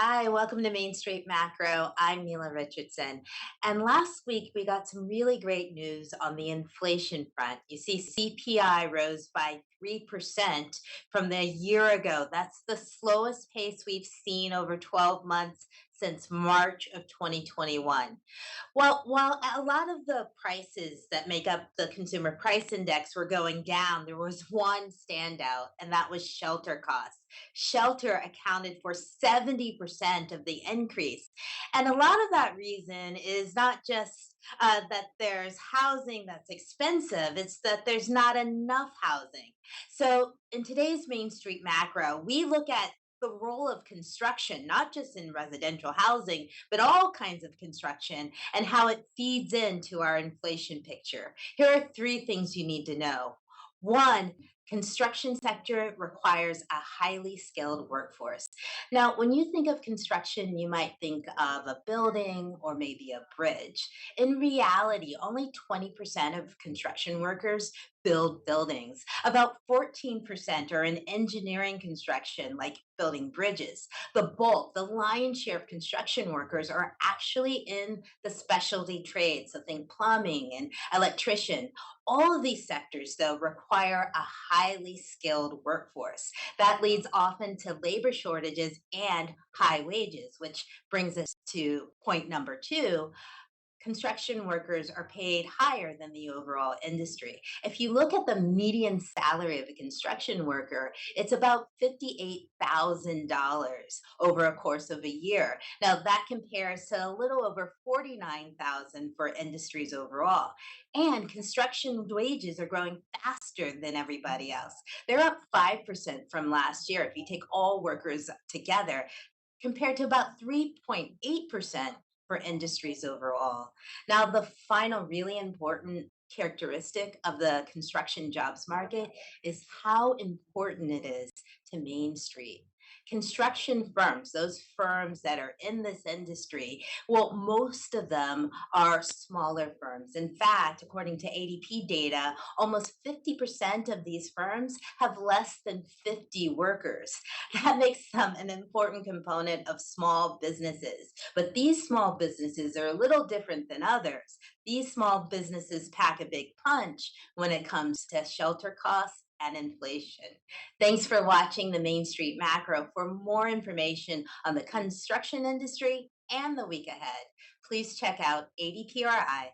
Hi, welcome to Main Street Macro. I'm Mila Richardson. And last week we got some really great news on the inflation front. You see, CPI rose by 3% from the year ago. That's the slowest pace we've seen over 12 months since March of 2021. Well, while a lot of the prices that make up the consumer price index were going down, there was one standout, and that was shelter costs. Shelter accounted for 70% of the increase. And a lot of that reason is not just that there's housing that's expensive, it's that there's not enough housing. So, in today's Main Street Macro, we look at the role of construction, not just in residential housing, but all kinds of construction and how it feeds into our inflation picture. Here are three things you need to know. One, construction sector requires a highly skilled workforce. Now, when you think of construction, you might think of a building or maybe a bridge. In reality, only 20% of construction workers build buildings. About 14% are in engineering construction, like building bridges. The lion's share of construction workers are actually in the specialty trades, so think plumbing and electrician. All of these sectors, though, require a highly skilled workforce. That leads often to labor shortages and high wages, which brings us to point number two. Construction workers are paid higher than the overall industry. If you look at the median salary of a construction worker, it's about $58,000 over a course of a year. Now that compares to a little over 49,000 for industries overall. And construction wages are growing faster than everybody else. They're up 5% from last year if you take all workers together, compared to about 3.8% for industries overall. Now, the final really important characteristic of the construction jobs market is how important it is to Main Street. Construction firms, those firms that are in this industry, well, most of them are smaller firms. In fact, according to ADP data, almost 50% of these firms have less than 50 workers. That makes them an important component of small businesses. But these small businesses are a little different than others. These small businesses pack a big punch when it comes to shelter costs and inflation. Thanks for watching the Main Street Macro. For more information on the construction industry and the week ahead, please check out adpri.org.